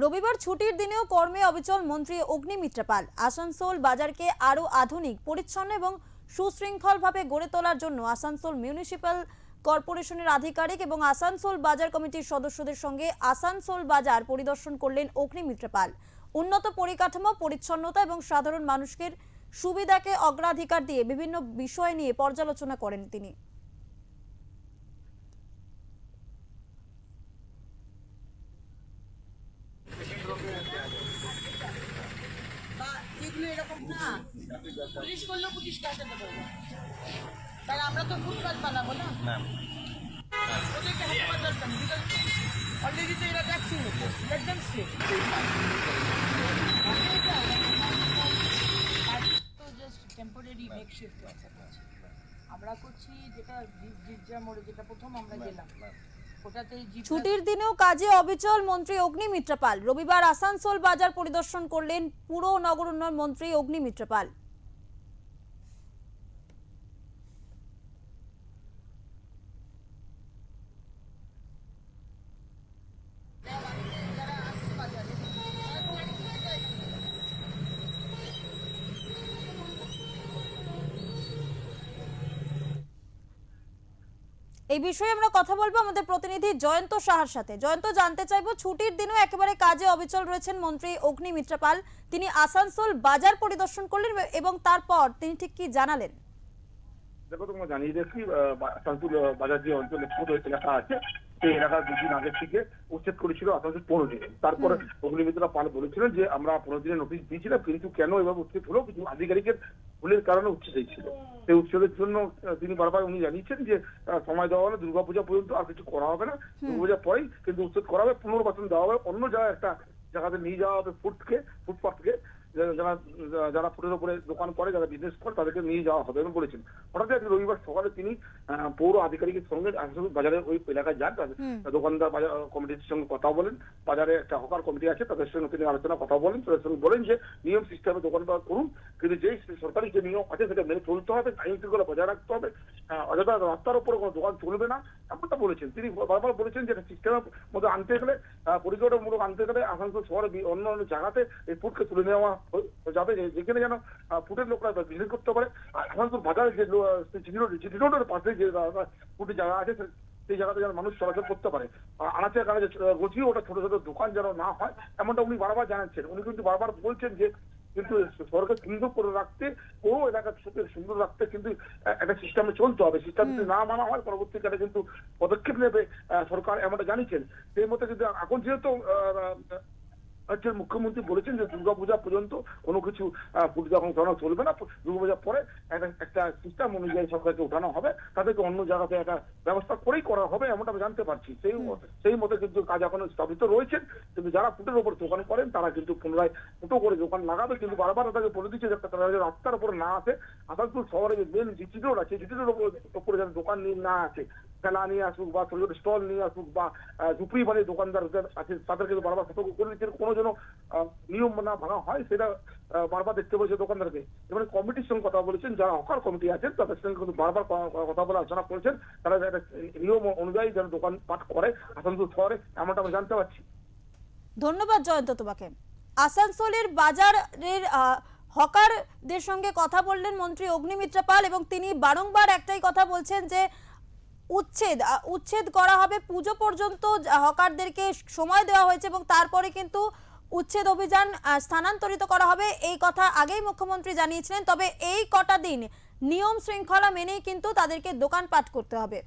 রবিবার ছুটির দিনেও কর্মে অবিচল মন্ত্রী অগ্নিমিত্রা পাল। আসানসোল বাজারকে আরো আধুনিক, পরিচ্ছন্ন এবং সুশৃঙ্খলভাবে গড়ে তোলার জন্য আসানসোল মিউনিসিপ্যাল কর্পোরেশনের আধিকারিক এবং আসানসোল বাজার কমিটির সদস্যদের সঙ্গে আসানসোল বাজার পরিদর্শন করলেন অগ্নিমিত্রা পাল। উন্নত পরিকাঠামো, পরিচ্ছন্নতা এবং সাধারণ মানুষের সুবিধাকে অগ্রাধিকার দিয়ে বিভিন্ন বিষয় নিয়ে পর্যালোচনা করেন তিনি। এরকম না পুলিশ করলেও পুলিশ কাছে দেবো, তাই আমরা তো ফুটপাত বানাবো না, ওদেরকে হাতে দরকার নেই। অলরেডি তো এরা ট্যাক্সি হচ্ছে, লেট দেম স্টে। তো জাস্ট টেম্পোরারি মেকশিফট আমরা করছি, যেটা জিজ্ঞা মোড়ে যেটা প্রথম আমরা গেলাম। ছুটির দিনেও কাজে অবিচল মন্ত্রী অগ্নিমিত্রা পাল। রবিবার আসানসোল বাজার পরিদর্শন করলেন পুর ও নগর উন্নয়ন মন্ত্রী অগ্নিমিত্রা পাল। এই বিষয়ে আমরা কথা বলবো আমাদের প্রতিনিধি জয়ন্ত সাহার সাথে। জয়ন্ত, জানতে চাইবো, ছুটির দিনও একেবারে কাজে অবিচল রয়েছেন মন্ত্রী অগ্নিমিত্রা পাল। তিনি আসানসোল বাজার পরিদর্শন করলেন এবং তারপর তিনি ঠিক কি জানালেন? দেখো, তোমরা জানিয়ে দেখি আসানসোল বাজার যে অঞ্চলে ছোট এলাকা আছে সেই এলাকা দুদিন আগে থেকে উচ্ছেদ করেছিল আসানসোল 15 দিনে। তারপরে অগ্নিমিত্রা পাল বলেছিলেন যে আমরা 15 দিনের নোটিশ দিয়েছিলাম, কিন্তু কেন এভাবে উচ্ছেদ হলো, কিছু আধিকারিকের ভুলের কারণে উচ্ছেদ হয়েছিল। সেই উচ্ছেদের জন্য তিনি বারবার উনি জানিয়েছেন যে সময় দেওয়া হলে দুর্গাপূজা পর্যন্ত আর কিছু করা হবে না, দুর্গাপূজার পরেই কিন্তু উচ্ছেদ করা হবে, পুনর্বাসন দেওয়া হবে, অন্য জায়গায় একটা জায়গাতে নিয়ে যাওয়া হবে, ফুটপাথকে যারা ফুটের উপরে দোকান করে, যারা বিজনেস করে তাদেরকে নিয়ে যাওয়া হবে এবং বলেছেন। হঠাৎ আজকে রবিবার সকালে তিনি পৌর আধিকারিকের সঙ্গে আসানসোল বাজারের ওই এলাকায় যান, দোকানদার বাজার কমিটির সঙ্গে কথা বলেন, বাজারে একটা হকার কমিটি আছে তাদের সঙ্গে তিনি আলোচনা কথা বলেন, তাদের সঙ্গে বলেন যে নিয়ম সিস্টেমে দোকানদার করুন, কিন্তু যেই সরকারি যে নিয়ম আছে সেটা মেনে চলতে হবে, আইন শৃঙ্খলা বজায় রাখতে হবে, অযথা রাস্তার উপরে কোনো দোকান চলবে না, এমনটা বলেছেন। তিনি বারবার বলেছেন যে সিস্টেমের মধ্যে আনতে গেলে, পরিকাঠামোমূলক আনতে গেলে আসানসোল শহরে অন্য অন্য জায়গাতে এই ফুডকে তুলে নেওয়া যাবে, যেখানে যেন ফুডের লোকরা বিজনেস করতে পারে। আসানসোল বাজারে যে জিটি রোডের পাশে যে ফুডের জায়গা আছে সেই জায়গাতে যেন মানুষ চলাচল করতে পারে, আনাচে কানাচে গছিয়ে ওটা ছোট ছোট দোকান যেন না হয়, এমনটা উনি বারবার জানাচ্ছেন। উনি কিন্তু বারবার বলছেন যে কিন্তু সরকার সুন্দর করে রাখতে, পুরো এলাকা সুন্দর রাখতে কিন্তু একটা সিস্টেমে চলতে হবে, সিস্টেম যদি না মানা হয় পরবর্তীকালে কিন্তু পদক্ষেপ নেবে সরকার, এমনটা জানিয়েছেন। সেই মতো কিন্তু এখন যেহেতু মুখ্যমন্ত্রী বলেছেন যে দুর্গাপূজা পর্যন্ত কোনো কিছু পুজো যখন উঠানো চলবে না, দুর্গাপূজার পরে একটা সিস্টেম অনুযায়ী সরকারকে উঠানো হবে, তাদেরকে অন্য জায়গাতে একটা ব্যবস্থা করেই করা হবে, এমনটা আমি জানতে পারছি। সেই মতে কিন্তু কাজ এখনো স্থাপিত রয়েছে, কিন্তু যারা ফুটের উপর দোকান করেন তারা কিন্তু পুনরায় ফুটো করে দোকান লাগাবে, কিন্তু বারবার তাকে বলে দিচ্ছে যে তারা রাস্তার উপরে না আসে, আসানসোল শহরে যে মেন জিটি রোড আছে জিটি রোড উপরে যেন দোকান নিয়ে না আসে, খেলা নিয়ে আসুক বা ছোট ছোট স্টল নিয়ে আসুক বা ঝুপড়ি বানিয়ে দোকানদার আছে তাদেরকে বারবার সতর্ক করে দিচ্ছেন, কোনো যেন নিয়ম না ভাঙা হয় সেটা বারবার দেখতে বলেছে দোকানদারকে। এবারে কমিটির সঙ্গে কথা বলেছেন, যারা হকার কমিটি আছেন তাদের সঙ্গে কিন্তু বারবার কথা বলে আলোচনা করেছেন, তারা একটা নিয়ম অনুযায়ী যেন দোকান পাঠ করে আসানসোল শহরে, এমনটা আমি জানতে পারছি। ধন্যবাদ জয়ন্ত তোমাকে। আসানসোলের বাজারের হকারদের সঙ্গে কথা বললেন মন্ত্রী অগ্নিমিত্রা পাল এবং তিনি বারংবার একটাই কথা বলছেন যে উচ্ছেদ করা হবে, পুজো পর্যন্ত হকারদেরকে সময় দেওয়া হয়েছে এবং তারপরে কিন্তু উচ্ছেদ অভিযান স্থানান্তরিত করা হবে, এই কথা আগেই মুখ্যমন্ত্রী জানিয়েছিলেন। তবে এই কটা দিন নিয়ম শৃঙ্খলা মেনেই কিন্তু তাদেরকে দোকানপাট করতে হবে।